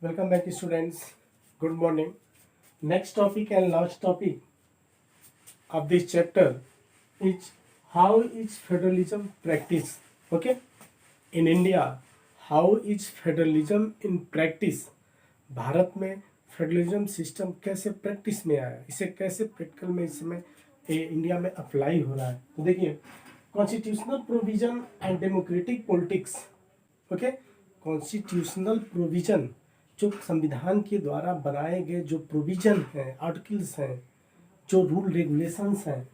Welcome back, students. Good morning. Next topic and last topic of this chapter is how is federalism practiced? Okay, in India, how is federalism in practice? Bharat में federalism system कैसे practice में आया, इसे कैसे practical में इस समय India में अप्लाई हो रहा है। तो देखिए, constitutional provision and democratic politics. Okay, constitutional provision जो संविधान के द्वारा बनाए गए जो प्रोविजन हैं, आर्टिकल्स हैं, जो रूल रेगुलेशंस हैं,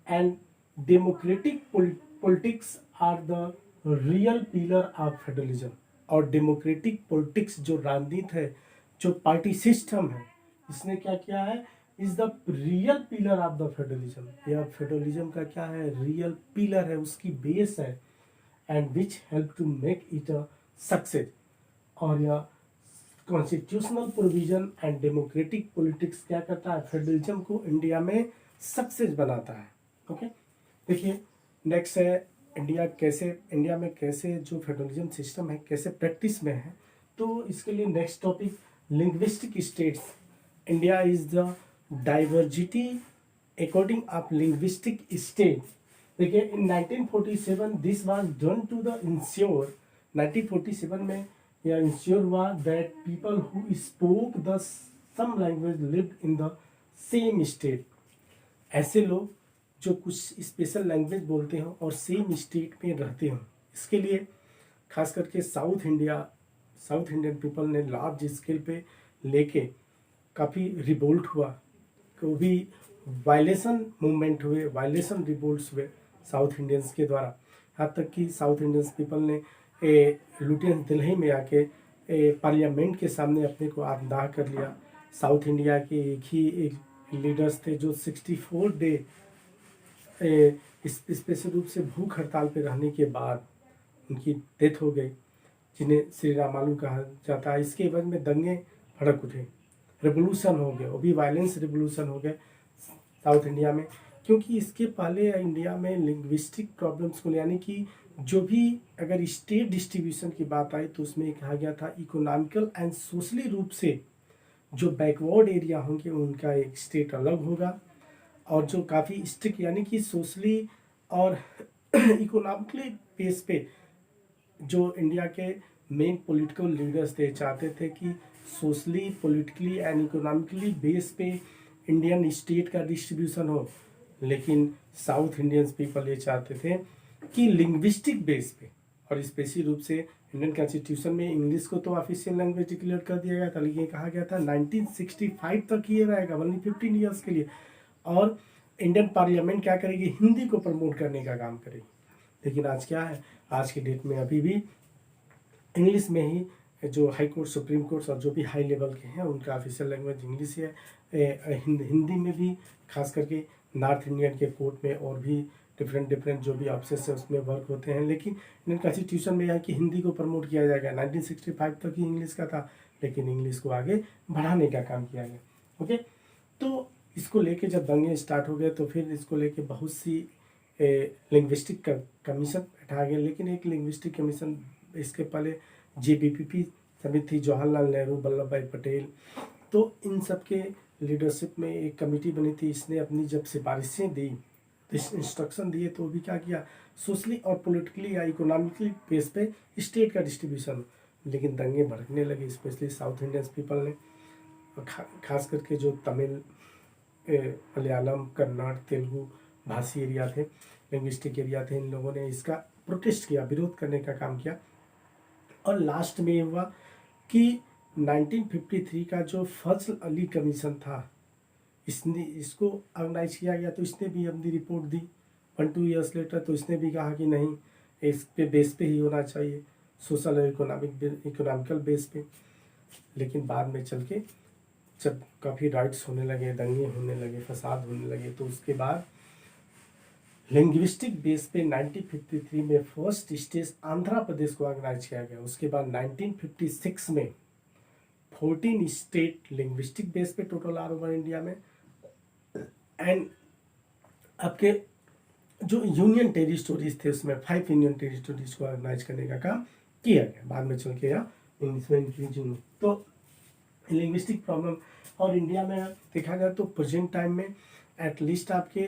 and democratic politics are the real pillar of federalism. और डेमोक्रेटिक पॉलिटिक्स जो राजनीति है, जो पार्टी सिस्टम है, इसने क्या किया है, is the real pillar of the federalism. यह फेडरलिज्म का क्या है, रियल पिलर है, उसकी बेस है, and which help to make it a success. और यह constitutional provision and democratic politics क्या करता है, फेडरलिज्म को इंडिया में सक्सेस बनाता है। ओके, देखिए नेक्स्ट है इंडिया में कैसे जो फेडरलिज्म सिस्टम है कैसे प्रैक्टिस में है। तो इसके लिए next topic linguistic states. India is the diversity according of linguistic state. देखिए in 1947 this was done to the ensure, 1947 में यह इंश्योर हुआ that people who spoke the some language lived in the same state. ऐसे लोग जो कुछ special language बोलते हो और सेम स्टेट में रहते हो, इसके लिए खास करके साउथ इंडियन पीपल ने लार्ज स्केल पे लेके काफ़ी रिवोल्ट हुआ, वो भी वायलेशन मूवमेंट हुए, वायलेशन रिवोल्ट्स हुए साउथ इंडियंस के द्वारा। यहाँ तक कि साउथ इंडियंस पीपल ने लुटियंस दिल्ली में आके पार्लियामेंट के सामने अपने को आत्मदाह कर लिया। साउथ इंडिया के एक लीडर्स थे जो 64 डे स्पेशल रूप से भूख हड़ताल पे रहने के बाद उनकी डेथ हो गई, जिन्हें श्री रामालू कहा जाता है। इसके एवज में दंगे भड़क उठे, रेवोल्यूशन हो गए, वो भी वायलेंस रेवोल्यूशन हो गए साउथ इंडिया में। क्योंकि इसके पहले इंडिया में लिंग्विस्टिक प्रॉब्लम्स को, यानी कि जो भी अगर स्टेट डिस्ट्रीब्यूशन की बात आई तो उसमें कहा गया था इकोनॉमिकल एंड सोशली रूप से जो बैकवर्ड एरिया होंगे उनका एक स्टेट अलग होगा, और जो काफ़ी स्ट्रिक्ट यानी कि सोशली और इकोनॉमिकली बेस पे जो इंडिया के मेन पॉलिटिकल लीडर्स थे, चाहते थे कि socially, politically and economically base पे इंडियन स्टेट का डिस्ट्रीब्यूशन हो। लेकिन साउथ इंडियंस पीपल ये चाहते थे कि लिंग्विस्टिक बेस पे, और स्पेशली रूप से इंडियन कॉन्स्टिट्यूशन में इंग्लिश को तो ऑफिशियल लैंग्वेज डिक्लेयर कर दिया गया था, लेकिन कहा गया था 1965 तक ये रहेगा, ओनली 15 ईयर्स के लिए। और इंडियन पार्लियामेंट क्या करेगी, हिंदी को प्रमोट करने का काम करेगी। लेकिन आज क्या है, आज की डेट में अभी भी इंग्लिश में ही जो हाई कोर्ट, सुप्रीम कोर्ट और जो भी हाई लेवल के हैं उनका ऑफिशियल लैंग्वेज इंग्लिश है। हिंदी में भी खास करके नॉर्थ इंडियन के कोर्ट में और भी डिफरेंट जो भी ऑफिसर्स है उसमें वर्क होते हैं। लेकिन इंडियन कॉन्स्टिट्यूशन में यह कि हिंदी को प्रमोट किया जाएगा। 1965 तक ही इंग्लिश का था, लेकिन इंग्लिश को आगे बढ़ाने का काम किया गया। ओके, तो इसको लेके जब दंगे स्टार्ट हो गए तो फिर इसको लेके बहुत सी लिंग्विस्टिक कमीशन बैठा गया। लेकिन एक लिंग्विस्टिक कमीशन, इसके पहले JBPP समिति, जवाहरलाल नेहरू, वल्लभ भाई पटेल, तो इन सब के लीडरशिप में एक कमेटी बनी थी। इसने अपनी जब सिफारिशें दी, इंस्ट्रक्शन दिए, तो भी क्या किया, सोशली और पॉलिटिकली या इकोनॉमिकली बेस पे स्टेट का डिस्ट्रीब्यूशन। लेकिन दंगे भड़कने लगे, स्पेशली साउथ इंडियंस पीपल ने, खास करके जो तमिल, मलयालम, कन्नड़, तेलुगु भाषी एरिया थे, लिंग्विस्टिक एरिया थे, इन लोगों ने इसका प्रोटेस्ट किया, विरोध करने का काम किया। और लास्ट में ये हुआ कि 1953 का जो फजल अली कमीशन था, इसको ऑर्गेनाइज किया गया। तो इसने भी अपनी रिपोर्ट दी 1-2 ईयर्स लेटर। तो इसने भी कहा कि नहीं, इस पे बेस पे ही होना चाहिए, सोशल और इकोनॉमिकल बेस पे। लेकिन बाद में चल के जब काफ़ी राइट्स होने लगे, दंगे होने लगे, फसाद होने लगे, तो उसके बाद लिंग्विस्टिक बेस पे 1953 में फर्स्ट स्टेट आंध्र प्रदेश को ऑर्गेनाइज किया गया। उसके बाद 1956 में 14 स्टेट लिंग्विस्टिक बेस पे टोटल आर ओवर इंडिया में, एंड आपके जो यूनियन टेरिटोरीज थे उसमें 5 यूनियन टेरिटोरीज को ऑर्गेनाइज करने का काम किया गया। बाद में चल के या इंग्लिश में इंक्रीजिंग। तो लिंग्विस्टिक प्रॉब्लम। और इंडिया में देखा जाए तो प्रेजेंट टाइम में एटलीस्ट आपके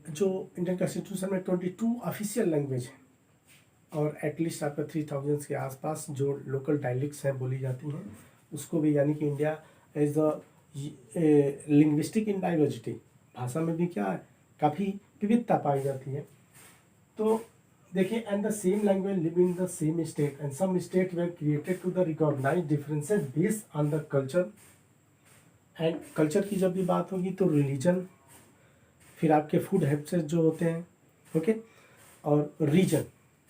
जो इंडियन कॉन्स्टिट्यूशन में 22 ऑफिशियल लैंग्वेज है और एटलीस्ट आपका 3000 के आसपास जो लोकल डायलिक्ट्स हैं बोली जाती हैं उसको भी, यानी कि India as the linguistic in diversity, भाषा में भी क्या है काफ़ी विविधता पाई जाती है। तो देखिए, and the same language live in the same state and some state were created to the recognize differences based on the culture. And culture की जब भी बात होगी तो रिलीजन, फिर आपके फूड हैबिट्स जो होते हैं, ओके, और रीजन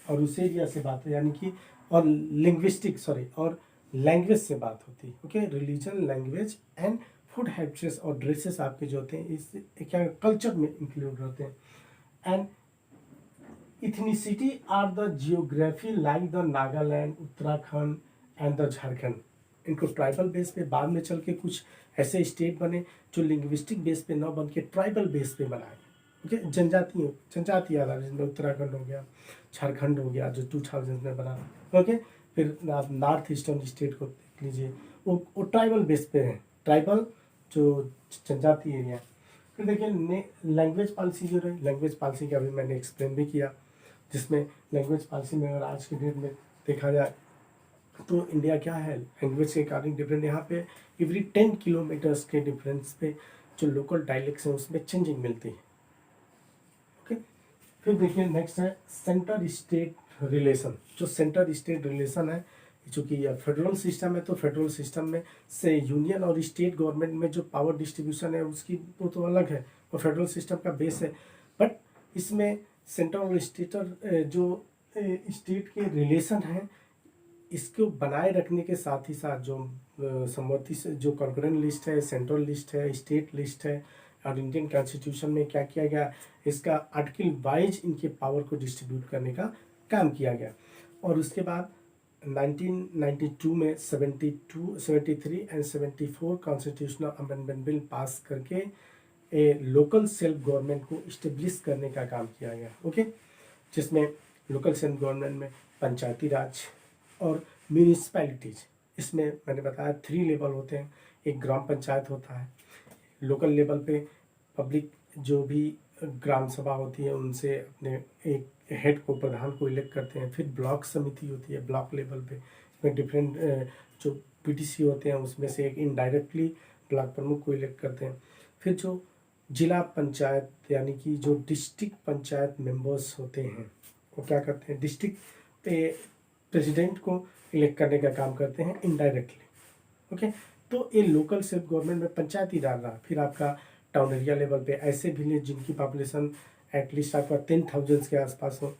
और उस एरिया से बात है, यानी कि और लिंग्विस्टिक और लैंग्वेज से बात होती है, okay. Religion, language and food habits और ड्रेसेस आपके जो होते हैं इस क्या कल्चर में इंक्लूड होते हैं। And ethnicity are the geography like the Nagaland, Uttarakhand and the Jharkhand. इनको ट्राइबल बेस पे बाद में चल के कुछ ऐसे स्टेट बने जो लिंग्विस्टिक बेस पे न बन के ट्राइबल बेस पे बनाए, ओके। जनजातीय आधार, जिसमें उत्तराखंड हो गया, झारखंड हो गया जो 2000 में बना, ओके। फिर आप नॉर्थ ईस्टर्न स्टेट को देख लीजिए, वो ट्राइबल बेस पे है, ट्राइबल जो जनजातीय एरिया। फिर देखिए लैंग्वेज पॉलिसी जो रही, लैंग्वेज पॉलिसी का अभी मैंने एक्सप्लेन भी किया, जिसमें लैंग्वेज पॉलिसी में अगर आज के डेट में देखा जाए तो इंडिया क्या है लैंग्वेज के अकॉर्डिंग डिफरेंट, यहाँ पे एवरी 10 किलोमीटर्स के डिफरेंस पे जो लोकल डायलेक्ट्स हैं उसमें चेंजिंग मिलती है, ओके। फिर देखिए नेक्स्ट है सेंटर स्टेट रिलेशन। जो सेंटर स्टेट रिलेशन है, चूँकि फेडरल सिस्टम है तो फेडरल सिस्टम में से यूनियन और स्टेट गवर्नमेंट में जो पावर डिस्ट्रीब्यूशन है उसकी वो तो अलग है, वो फेडरल सिस्टम का बेस है। बट इसमें सेंट्रल और स्टेटर जो स्टेट के रिलेशन हैं इसको बनाए रखने के साथ ही साथ जो सम्मति से जो कॉन्करेंट लिस्ट है, सेंट्रल लिस्ट है, स्टेट लिस्ट है, और इंडियन कॉन्स्टिट्यूशन में क्या किया गया, इसका आर्टिकल वाइज इनके पावर को डिस्ट्रीब्यूट करने का काम किया गया। और उसके बाद 1992 में 72, 73 and 74 constitutional amendment bill pass करके लोकल सेल्फ गवर्नमेंट को इस्टेब्लिश करने का काम किया गया, ओके। जिसमें लोकल सेल्फ गवर्नमेंट में पंचायती राज और म्यूनिसिपैलिटीज, इसमें मैंने बताया 3 लेवल होते हैं। एक ग्राम पंचायत होता है, लोकल लेवल पे पब्लिक जो भी ग्राम सभा होती है उनसे अपने एक हेड को, प्रधान को इलेक्ट करते हैं। फिर ब्लॉक समिति होती है ब्लॉक लेवल पे, इसमें डिफरेंट जो पीटीसी होते हैं उसमें से एक इनडायरेक्टली ब्लॉक प्रमुख को इलेक्ट करते हैं। फिर जो जिला पंचायत यानी कि जो डिस्ट्रिक्ट पंचायत मेंबर्स होते हैं वो क्या करते हैं, डिस्ट्रिक्ट पे प्रेसिडेंट को इलेक्ट करने का काम करते हैं इनडायरेक्टली, ओके। तो ये लोकल सेल्फ गवर्नमेंट में पंचायती राज रहा। फिर आपका टाउन एरिया लेवल पे ऐसे विलेज जिनकी पॉपुलेशन एटलीस्ट आपका 10,000 के आसपास हो,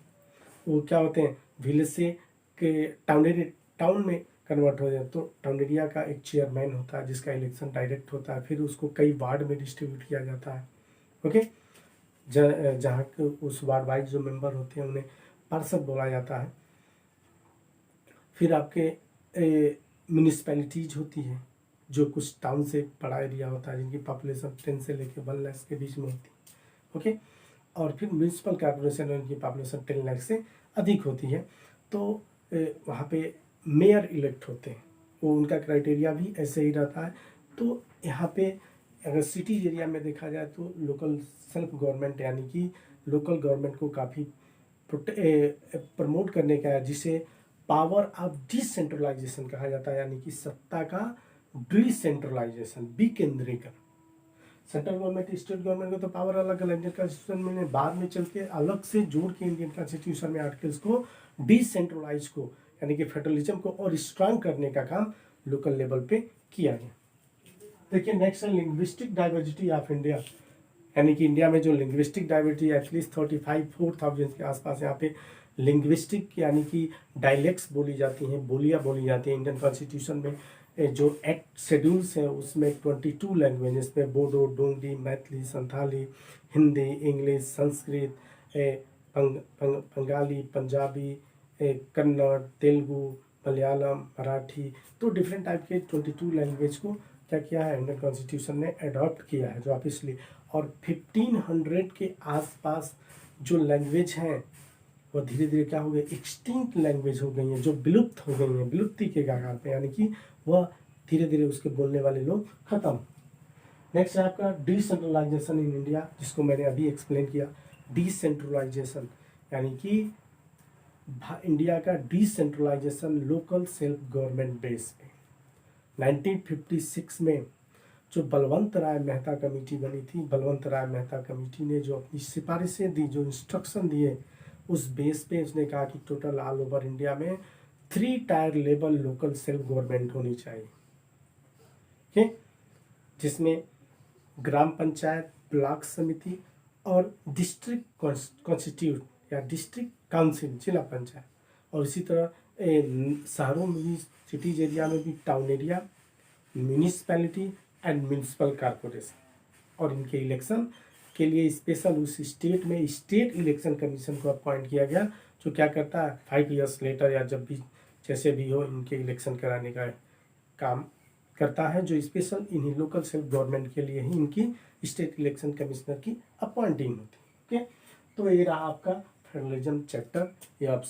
वो क्या होते हैं विलेज से के टाउन में कन्वर्ट हो जाए। तो टाउन एरिया का एक चेयरमैन होता है जिसका इलेक्शन डायरेक्ट होता है, फिर उसको कई वार्ड में डिस्ट्रीब्यूट किया जाता है, ओके। जहाँ उस वार्ड वाइज जो मेंबर होते हैं उन्हें पार्षद बोला जाता है। फिर आपके म्यूनिसिपैलिटीज होती है जो कुछ टाउन से बड़ा एरिया होता है, जिनकी पॉपुलेशन 10 से लेकर 1 लाख के बीच में होती है, ओके। और फिर म्यूनिसिपल कॉर्पोरेशन उनकी पॉपुलेशन 10 लाख से अधिक होती है। तो वहाँ पे मेयर इलेक्ट होते हैं, वो उनका क्राइटेरिया भी ऐसे ही रहता है। तो यहाँ पे अगर सिटी एरिया में देखा जाए तो लोकल सेल्फ गवर्नमेंट यानी कि लोकल गवर्नमेंट को काफ़ी प्रमोट करने का है, जिसे पावर ऑफ डिसेंट्रलाइजेशन कहा जाता है, यानी कि सत्ता का डिसेंट्रलाइजेशन, विकेंद्रीकरण। सेंट्रल गवर्नमेंट स्टेट गवर्नमेंट को तो पावर अलग अलग इंडियन कॉन्स्टिट्यूशन में बाद में चल के अलग से जोड़ के इंडियन कॉन्स्टिट्यूशन में आर्टिकल्स को डिसेंट्रलाइज को यानी कि फेडरलिज्म को और स्ट्रांग करने का काम लोकल लेवल पे किया गया। देखिए नेक्स्ट है लिंग्विस्टिक डाइवर्सिटी ऑफ इंडिया, यानी कि इंडिया में जो लिंग्विस्टिक डाइवर्सिटी एटलीस्ट 35-4,000 के आसपास यहाँ पे लिंग्विस्टिक यानी कि डायलेक्ट्स बोली जाती हैं, बोलियाँ बोली जाती हैं। इंडियन कॉन्स्टिट्यूशन में जो एक्ट शेड्यूल्स हैं उसमें 22 लैंग्वेजेस में बोडो, डोंगरी, मैथिली, संथाली, हिंदी, इंग्लिश, संस्कृत, बंगाली, पंजाबी, कन्नड़, तेलुगु, मलयालम, मराठी, तो डिफरेंट टाइप के 22 लैंग्वेज को क्या किया है इंडियन कॉन्स्टिट्यूशन ने अडॉप्ट किया है जो ऑफिशियली। और 1500 के आसपास जो लैंग्वेज हैं वो धीरे धीरे क्या हो गए, एक्सटिंक्ट लैंग्वेज हो गई हैं, जो विलुप्त हो गई हैं, विलुप्ति के कगार पे, यानी कि वह धीरे धीरे उसके बोलने वाले लोग खत्म। नेक्स्ट है आपका डिसेंट्रलाइजेशन इन इंडिया, जिसको मैंने अभी एक्सप्लेन किया। डिसेंट्रलाइजेशन यानी कि इंडिया का decentralisation local self government base पे। 1956 में जो बलवंत राय मेहता कमेटी बनी थी, बलवंत राय मेहता कमेटी ने जो अपनी सिफारिशें दी, जो इंस्ट्रक्शन दिए, उस बेस पे उसने कहा कि टोटल ऑल ओवर इंडिया में 3 tyre level local self government होनी चाहिए, ठीक, जिसमें ग्राम पंचायत, ब्लॉक समिति और डिस्ट्रिक्ट कॉन्स्टिट्यूट या डिस्ट्रिक्ट काउंसिल, जिला पंचायत, और इसी तरह शहरों में भी, सिटीज एरिया में भी town area, municipality and municipal corporation. और इनके इलेक्शन के लिए स्पेशल उस स्टेट में स्टेट इलेक्शन कमीशन को अपॉइंट किया गया, जो क्या करता है 5 ईयर्स लेटर या जब भी जैसे भी हो इनके इलेक्शन कराने का काम करता है, जो स्पेशल इन्हीं लोकल सेल्फ गवर्नमेंट के लिए ही इनकी स्टेट इलेक्शन कमिश्नर की अपॉइंटिंग होती है। ओके, तो ये रहा आपका फेडरलिज्म चैप्टर, ये अब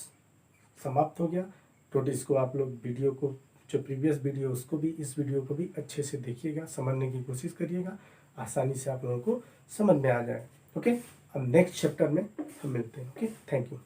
समाप्त हो गया। तो इसको आप लोग वीडियो को, जो प्रीवियस वीडियो उसको भी, इस वीडियो को भी अच्छे से देखिएगा, समझने की कोशिश करिएगा, आसानी से आप लोगों को समझ में आ जाए। ओके, अब नेक्स्ट चैप्टर में हम मिलते हैं। Okay, thank you.